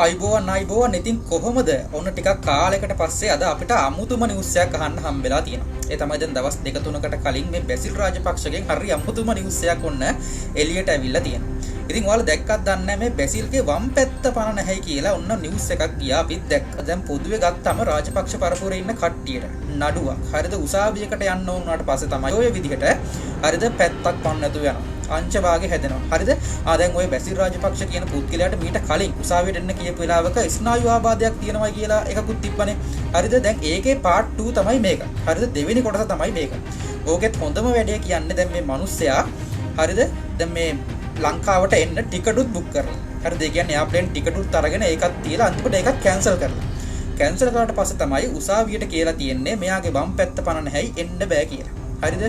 අයිබෝවන් ඉතින් කොහොමද ඔන්න ටිකක් කාලයකට පස්සේ අද අපිට අමුතුම නිවුස් එකක් අහන්න හම්බෙලා තියෙනවා. ඒ තමයි දැන් දවස් 2-3කට කලින් මේ බැසිල් රාජපක්ෂගෙන් හරි අමුතුම නිවුස් එකක් ඔන්න එළියට ඇවිල්ලා තියෙනවා. ඉතින් ඔයාලා දැක්කත් දන්නේ නැහැ මේ බැසිල්ගේ වම් පැත්ත පණ නැහැයි කියලා ඔන්න නිවුස් එකක් ගියා අපිත් දැක්ක. දැන් පොදුවේ ගත්තම රාජපක්ෂ පරපුරේ ඉන්න කට්ටියට නඩුවක්. හරිද උසාවියකට යන්න ඕන පස්සේ තමයි ඔය විදිහට හරිද පැත්තක් පන්න නැතුව යනවා. අංශභාගය හැදෙනවා. හරිද? දැන් ওই බැසිල් රාජපක්ෂ කියන පුද්ගලයාට මීට කලින් උසාවියට එන්න කියපු වෙලාවක ස්නායු ආබාධයක් තියෙනවා කියලා එකකුත් තිබ්බනේ. හරිද? දැන් ඒකේ part 2 තමයි මේක. හරිද? දෙවෙනි කොටස තමයි මේක. ඕකෙත් හොඳම වැඩේ කියන්නේ දැන් මේ මිනිස්සයා හරිද? දැන් මේ ලංකාවට එන්න ටිකටුත් බුක් කරලා. හරිද? ඒ කියන්නේ එයාප්ලේන් ටිකටුත් අරගෙන ඒකත් තියලා අන්තිමට ඒකත් කැන්සල් කරලා. කැන්සල් කරාට පස්සේ තමයි උසාවියට කියලා තියෙන්නේ මෙයාගේ වම් පැත්ත පණ නැහැයි එන්න බෑ කියලා. හරිද?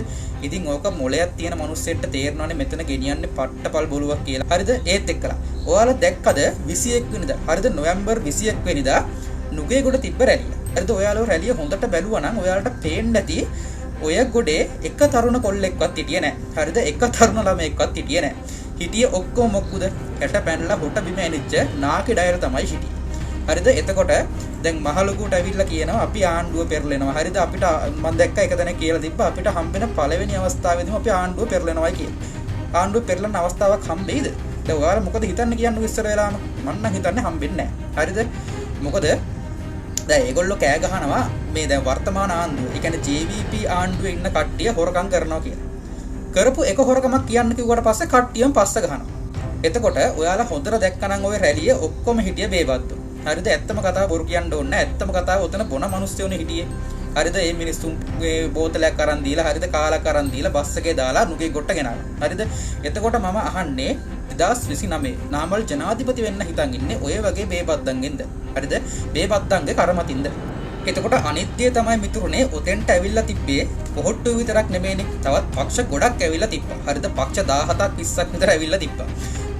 ඉතින් ඕක මොලයක් තියෙන මිනිස්සෙට තේරෙනවානේ මෙතන ගෙනියන්නේ පට්ටපල් බොරුවක් කියලා. හරිද? ඒත් එක්කලා. ඔයාලා දැක්කද 21 වෙනිදා? හරිද? නොවැම්බර් 21 වෙනිදා නුගේගොඩ තිබ්බ රැළිය. හරිද? ඔයාලා රැළිය හොඳට බැලුවා නම් ඔයාලට පේන්නේ නැති ඔය ගොඩේ එක තරුණ කොල්ලෙක්වත් හිටියේ නැහැ. හරිද? එක තරුණ ළමයෙක්වත් හිටියේ නැහැ. හිටියේ ඔක්කොම මොක්කුද? කැට පැනලා හොට බිම ඇනිච්ච නාකි ඩයර තමයි හිටියේ. හරිද? එතකොට දැන් මහලුකුට ඇවිල්ලා කියනවා අපි ආණ්ඩුව පෙරලෙනවා. හරිද? අපිට මම දැක්ක එක තැනක කියලා තිබ්බා අපිට හම්බෙන පළවෙනි අවස්ථාවේදීම අපි ආණ්ඩුව පෙරලෙනවායි කියලා. ආණ්ඩුව පෙරලන අවස්ථාවක් හම්බෙයිද? දැන් ඔයාලා මොකද හිතන්නේ කියන්නේ ඉස්සර වෙලාම? මම නම් හිතන්නේ හම්බෙන්නේ නැහැ. හරිද? මොකද දැන් ඒගොල්ලෝ කෑ ගහනවා මේ දැන් වර්තමාන ආණ්ඩුව. ඒ කියන්නේ JVP ආණ්ඩුවේ ඉන්න කට්ටිය හොරකම් කරනවා කියලා. කරපු එක හොරකමක් කියන්න කිව්වට පස්සේ කට්ටියම පස්ස ගහනවා. එතකොට ඔයාලා හොඳට දැක්කනම් ওই රැළිය ඔක්කොම හිටිය බේබද්දු. හරිද? ඇත්තම කතාව බොරු කියන්න ඕනේ නැහැ. ඇත්තම කතාව උතන බොන මිනිස්සුනේ හිටියේ. හරිද? මේ මිනිස්සුන් මේ බෝතලයක් අරන් දීලා හරිද කාලක් අරන් දීලා බස් එකේ දාලා නුගේ ගොට්ට ගෙනාවා. හරිද? එතකොට මම අහන්නේ 2029 නාමල් ජනාධිපති වෙන්න හිතන් ඉන්නේ ඔය වගේ බේබද්දන්ගෙන්ද? හරිද? බේබද්දන්ගේ කරමතින්ද? එතකොට අනිත්‍ය තමයි මිතුරුනේ ඔතෙන්ට ඇවිල්ලා තිබ්බේ පොහොට්ටු විතරක් නෙමෙයිනේ. තවත් පක්ෂ ගොඩක් ඇවිල්ලා තිබ්බා. හරිද? පක්ෂ 17ක් 20ක් විතර ඇවිල්ලා තිබ්බා.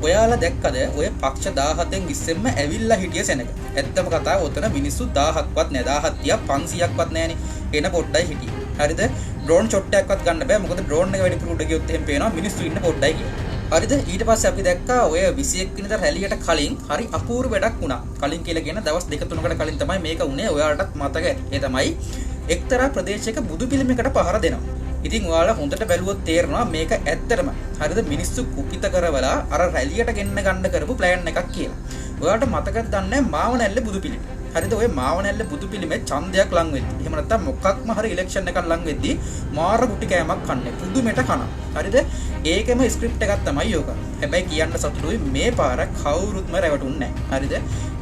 ඔයාලා දැක්කද ඔය පක්ෂ 17න් 20ෙන්ම ඇවිල්ලා හිටිය සෙනඟ. ඇත්තම කතාව ඔතන මිනිස්සු 1000ක්වත් නෑ 1000ක් 500ක්වත් නෑනේ. එන පොඩ්ඩයි හිටියේ. හරිද? ඩ්‍රෝන් ෂොට් එකක්වත් ගන්න බෑ. මොකද ඩ්‍රෝන් එක වැඩිපුර උඩ ගියොත් එහෙම පේනවා මිනිස්සු ඉන්න පොඩ්ඩයි කියලා. හරිද? ඊට පස්සේ අපි දැක්කා ඔය 21 වෙනිදා රැළියට කලින් හරි අපූර්ව වැඩක් වුණා. කලින් කියලා කියන දවස් 2-3කට කලින් තමයි මේක වුණේ. ඔයාලටත් මතක ඇති. ඒ තමයි එක්තරා ප්‍රදේශයක බුදු පිළිමයකට පහර දෙනවා. ඉතින් ඔයාලා හොඳට බැලුවොත් තේරෙනවා මේක ඇත්තටම හරිද මිනිස්සු කුපිත කරවලා අර රැළියට ගෙන්න ගන්න කරපු ප්ලෑන් එකක් කියලා. ඔයාලට මතකද දන්නේ මාවනැල්ලේ බුදු පිළිම. හරිද? ඔය මාවනැල්ලේ බුදු පිළිමේ ඡන්දයක් ලං වෙද්දි. එහෙම නැත්නම් මොකක්ම හරි ඉලෙක්ෂන් එකක් ලං වෙද්දි මාර කුටි කෑමක් කන්නේ. පුදුමෙට කනවා. හරිද? ඒකෙම ස්ක්‍රිප්ට් එකක් තමයි යෝක. හැබැයි කියන්න සතුටුයි මේ පාර කවුරුත්ම රැවටුන්නේ නැහැ. හරිද?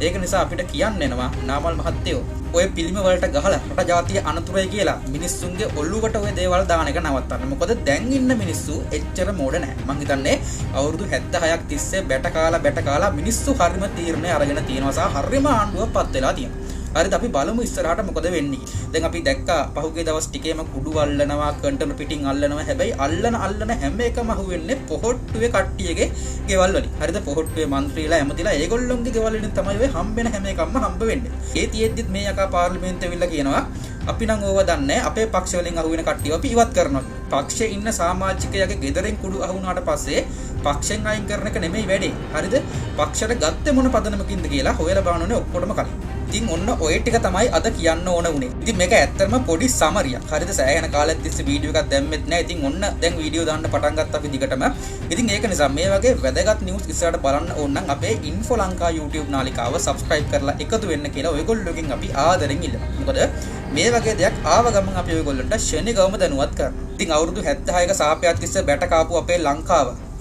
ඒක නිසා අපිට කියන්න එනවා නාමල් මහත්තයෝ ඔය පිළිම වලට ගහලා රට ජාතිය අනතුරුයි කියලා මිනිස්සුන්ගේ ඔළුවට ඔය දේවල් දාන එක නවත්තන්න. මොකද දැන් ඉන්න මිනිස්සු එච්චර මෝඩ නැහැ. මං හිතන්නේ අවුරුදු 76ක් තිස්සේ බැට කාලා මිනිස්සු හරිම තීරණය අරගෙන තියෙනවා සහ හරිම ආණ්ඩුවක් පත් වෙලා තියෙනවා. හරිද? අපි බලමු ඉස්සරහට මොකද වෙන්නේ. දැන් අපි දැක්කා පහුගිය දවස් ටිකේම කුඩු අල්ලනවා, කන්ටේනර් පිටින් අල්ලනවා. හැබැයි අල්ලන හැම එකම අහුවෙන්නේ පොහොට්ටුවේ කට්ටියගේ ගෙවල් වලින්. හරිද? පොහොට්ටුවේ മന്ത്രിලා ඇමතිලා ඒගොල්ලොන්ගේ ගෙවල් වලින් තමයි ඔය හම්බෙන හැම එකක්ම හම්බ වෙන්නේ. ඒ තියෙද්දිත් මේ යකා පාර්ලිමේන්තුවේ ඇවිල්ලා කියනවා අපි නම් ඕව දන්නේ අපේ පක්ෂ වලින් අහුවෙන කට්ටියව අපි ඉවත් කරනවා. පක්ෂයේ ඉන්න සමාජිකයාගේ ගෙදරින් කුඩු අහුණාට පස්සේ පක්ෂෙන් අයින් කරන එක නෙමෙයි වැඩේ. හරිද? පක්ෂයට ගත්තේ මොන පදනමකින්ද කියලා හොයලා බලන්න ඕනේ ඔක්කොටම කලින්. ඉතින් ඔන්න ඔය ටික තමයි අද කියන්න ඕන උනේ. ඉතින් මේක ඇත්තටම පොඩි සමරියක්. හරිද? සෑහෙන කාලයක් තිස්සේ වීඩියෝ එකක් දැම්මෙත් නැහැ. ඉතින් ඔන්න දැන් වීඩියෝ දාන්න පටන් ගත්තා අපි දිගටම. ඉතින් ඒක නිසා මේ වගේ වැදගත් නිවුස් ඉස්සරහට බලන්න ඕන නම් අපේ Info Lanka YouTube නාලිකාව subscribe කරලා එකතු වෙන්න කියලා ඔයගොල්ලෝගෙන් අපි ආදරෙන් ඉල්ලනවා. මොකද මේ වගේ දෙයක් ආව ගමන් අපි ඔයගොල්ලන්ට ශනිගවම දැනුවත් කරනවා. ඉතින් අවුරුදු 76ක සාපයක් තිස්සේ බැට කාපු අපේ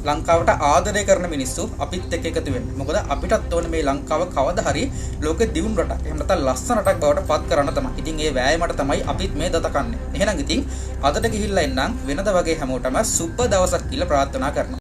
ලංකාවට ආදරය කරන මිනිස්සු අපිත් එක්ක එකතු වෙන්න. මොකද අපිටත් ඕනේ මේ ලංකාව කවදා හරි ලෝකෙ දියුණු රටක්. එහෙම නැත්නම් ලස්සන රටක් බවට පත් කරන්න තමයි. ඉතින් ඒ වෑයමට තමයි අපිත් මේ දත කන්නේ. එහෙනම් ඉතින් අදට ගිහිල්ලා එන්නම් වෙනද වගේ හැමෝටම සුබ දවසක් කියලා ප්‍රාර්ථනා කරනවා.